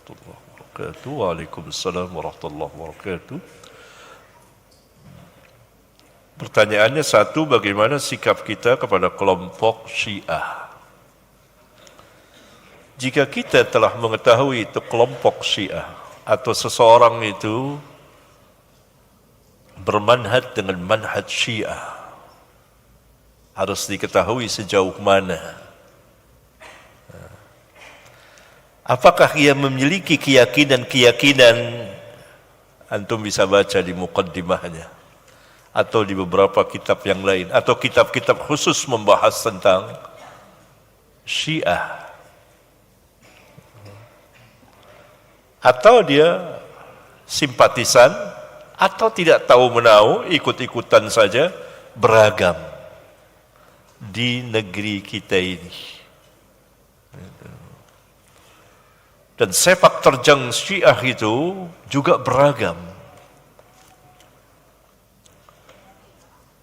warahmatullahi wabarakatuh. Waalaikumsalam warahmatullahi wabarakatuh. Pertanyaannya satu, bagaimana sikap kita kepada kelompok Syiah? Jika kita telah mengetahui itu kelompok Syiah atau seseorang itu bermanhaj dengan manhaj Syiah, harus diketahui sejauh mana. Apakah ia memiliki keyakinan-keyakinan? Antum bisa baca di muqaddimahnya atau di beberapa kitab yang lain, atau kitab-kitab khusus membahas tentang Syiah. Atau dia simpatisan, atau tidak tahu menahu, ikut-ikutan saja, beragam di negeri kita ini. Dan sepak terjang Syiah itu juga beragam.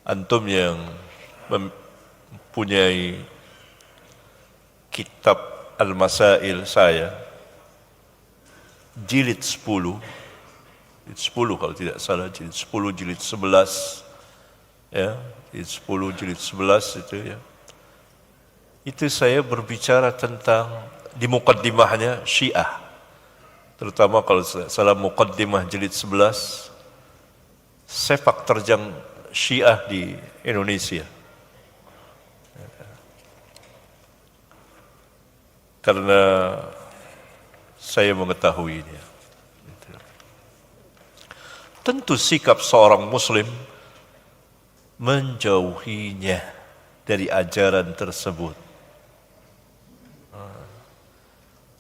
Antum yang mempunyai kitab Al-Masail saya, jilid 10 kalau tidak salah, jilid 10, jilid 11, ya, jilid 10, jilid 11 itu ya. Itu saya berbicara tentang di muqaddimahnya Syiah. Terutama kalau salah muqaddimah jilid 11, sepak terjang Syiah di Indonesia. Karena saya mengetahuinya. Tentu sikap seorang muslim menjauhinya dari ajaran tersebut.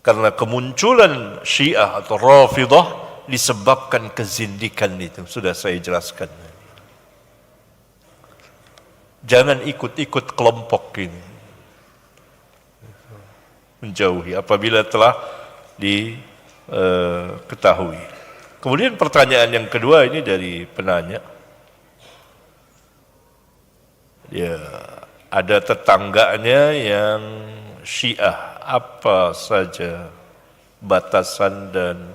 Karena kemunculan Syiah atau Rafidah disebabkan kezindikan itu. Sudah saya jelaskan. Jangan ikut-ikut kelompok ini. Menjauhi apabila telah diketahui. Kemudian pertanyaan yang kedua ini dari penanya. Ya, ada tetangganya yang Syiah. Apa saja batasan dan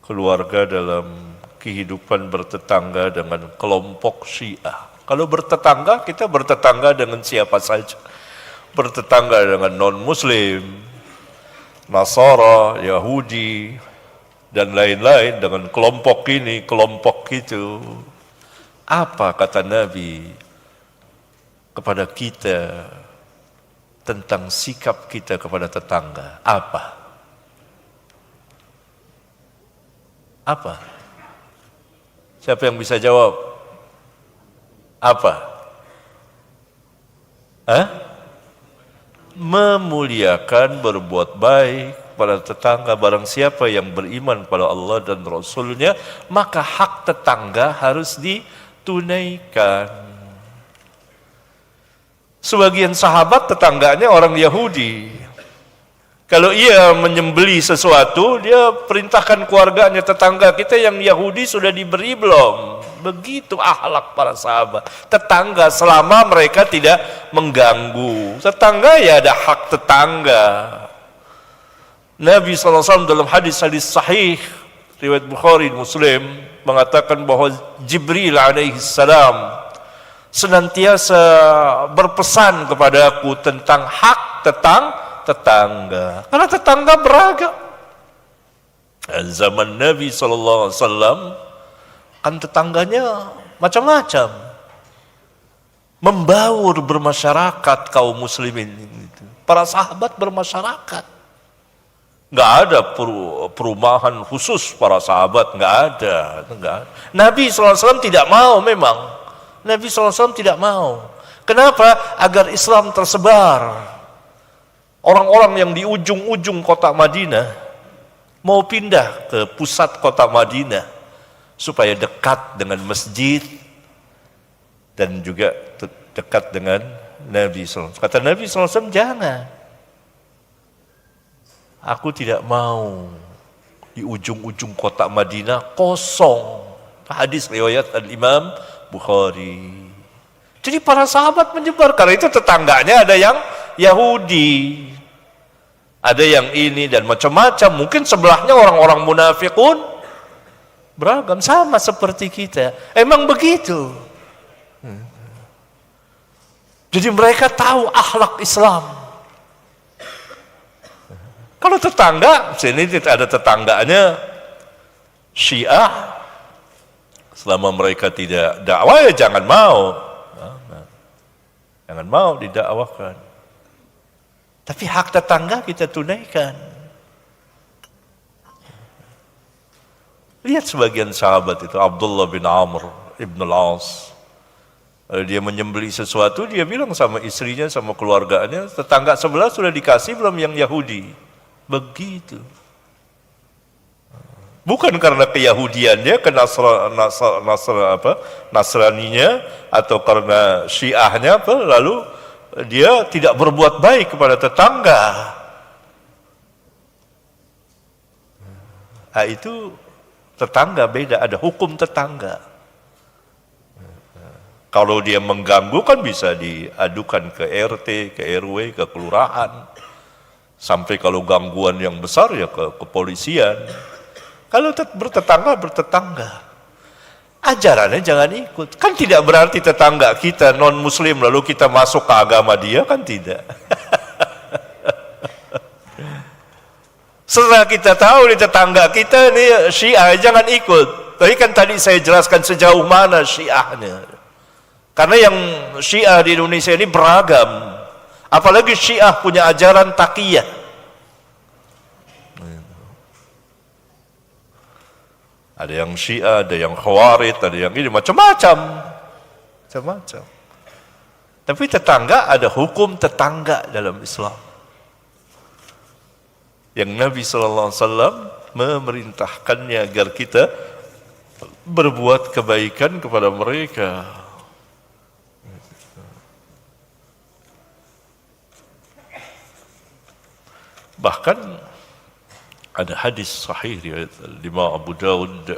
keluarga dalam kehidupan bertetangga dengan kelompok Syiah? Kalau bertetangga, kita bertetangga dengan siapa saja. Bertetangga dengan non-muslim, Nasara, Yahudi, dan lain-lain, dengan kelompok ini, kelompok itu. Apa kata Nabi kepada kita tentang sikap kita kepada tetangga? Apa? Apa? Siapa yang bisa jawab? Apa? Memuliakan, berbuat baik pada tetangga. Barang siapa yang beriman pada Allah dan Rasulnya, maka hak tetangga harus ditunaikan. Sebagian sahabat tetangganya orang Yahudi. Kalau ia menyembeli sesuatu, dia perintahkan keluarganya, tetangga kita yang Yahudi sudah diberi belum? Begitu akhlak para sahabat. Tetangga selama mereka tidak mengganggu. Tetangga ya ada hak tetangga. Nabi SAW dalam hadis-hadis sahih riwayat Bukhari Muslim mengatakan bahwa Jibril alaihissalam senantiasa berpesan kepadaku tentang hak tetangga. Karena tetangga beragam. Zaman Nabi SAW kan tetangganya macam-macam. Membaur bermasyarakat kaum muslimin itu. Para sahabat bermasyarakat. Enggak ada perumahan khusus para sahabat, enggak ada. Nabi SAW tidak mau memang. Nabi SAW tidak mau. Kenapa? Agar Islam tersebar. Orang-orang yang di ujung-ujung kota Madinah mau pindah ke pusat kota Madinah supaya dekat dengan masjid dan juga dekat dengan Nabi SAW. Kata Nabi SAW, jangan. Aku tidak mau di ujung-ujung kota Madinah kosong. Hadis riwayat Al-Imam Bukhari. Jadi para sahabat menyebar. Karena itu tetangganya ada yang Yahudi. Ada yang ini dan macam-macam. Mungkin sebelahnya orang-orang munafikun beragam, sama seperti kita. Emang begitu. Jadi mereka tahu akhlak Islam. Kalau tetangga, sini ada tetangganya Syiah. Selama mereka tidak dakwah, ya jangan mau. Jangan mau didakwakan. Tapi hak tetangga kita tunaikan. Lihat sebagian sahabat itu, Abdullah bin Amr ibn al-As. Dia menyembelih sesuatu, dia bilang sama istrinya, sama keluarganya, tetangga sebelah sudah dikasih belum yang Yahudi? Begitu. Bukan karena keyahudiannya, ke Nasraninya, atau karena Syiahnya, lalu dia tidak berbuat baik kepada tetangga. Nah, itu tetangga beda, ada hukum tetangga. Kalau dia mengganggu kan bisa diadukan ke RT, ke RW, ke kelurahan. Sampai kalau gangguan yang besar ya ke kepolisian. Kalau bertetangga. Ajarannya jangan ikut. Kan tidak berarti tetangga kita non-muslim lalu kita masuk ke agama dia, kan tidak. Setelah kita tahu di tetangga kita ini Syiah, jangan ikut. Tapi kan tadi saya jelaskan sejauh mana Syiahnya. Karena yang Syiah di Indonesia ini beragam. Apalagi Syiah punya ajaran taqiyah. Ada yang Syiah, ada yang Khawarij, ada yang ini, macam-macam. Macam-macam. Tapi tetangga, ada hukum tetangga dalam Islam. Yang Nabi SAW memerintahkannya agar kita berbuat kebaikan kepada mereka. Bahkan ada hadis sahih riwayat Imam Abu Daud,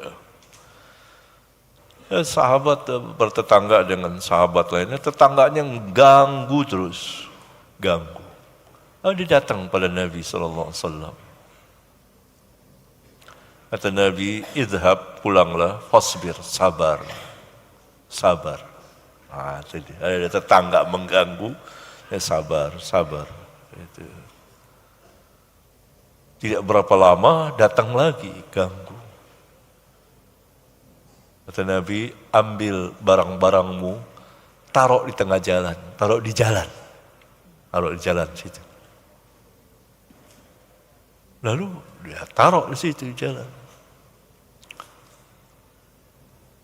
sahabat bertetangga dengan sahabat lainnya, tetangganya ganggu terus, ganggu. Lalu dia datang pada Nabi SAW. Kata Nabi, idhab, pulanglah, fasbir, sabar, sabar. Jadi ada tetangga mengganggu, ya sabar, sabar. Itu. Tidak berapa lama datang lagi ganggu. Kata Nabi, ambil barang-barangmu, taruh di tengah jalan, taruh di jalan situ. Lalu dia taruh di situ di jalan.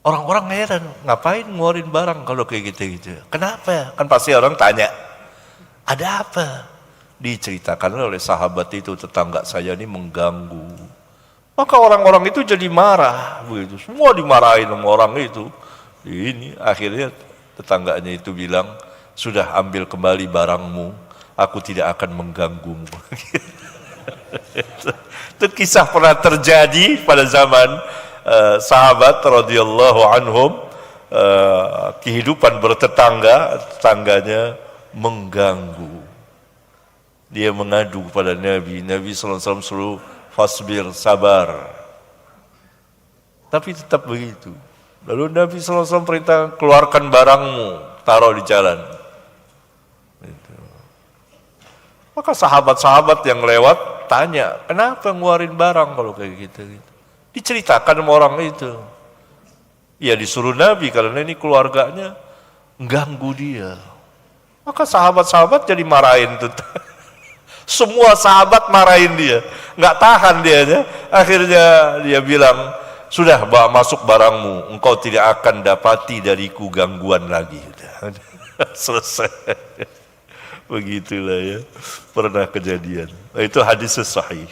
Orang-orang heran, ngapain ngeluarin barang kalau kayak gitu-gitu? Kenapa? Kan pasti orang tanya, ada apa? Diceritakan oleh sahabat itu, tetangga saya ini mengganggu. Maka orang-orang itu jadi marah, begitu. Semua dimarahin sama orang itu. Ini akhirnya tetangganya itu bilang, sudah ambil kembali barangmu, aku tidak akan mengganggumu. Itu kisah pernah terjadi pada zaman sahabat radhiyallahu anhum. Kehidupan bertetangga, tetangganya mengganggu. Dia mengadu kepada Nabi. Nabi SAW suruh fasbir, sabar. Tapi tetap begitu. Lalu Nabi SAW perintah, keluarkan barangmu, taruh di jalan. Gitu. Maka sahabat-sahabat yang lewat tanya, kenapa ngeluarin barang kalau kayak gitu? Diceritakan sama orang itu. Ya disuruh Nabi karena ini keluarganya mengganggu dia. Maka sahabat-sahabat jadi marahin tuh. Semua sahabat marahin dia, nggak tahan dia. Akhirnya dia bilang, sudah bawa masuk barangmu, engkau tidak akan dapati dariku gangguan lagi. Selesai. Begitulah ya, pernah kejadian. Itu hadis sahih.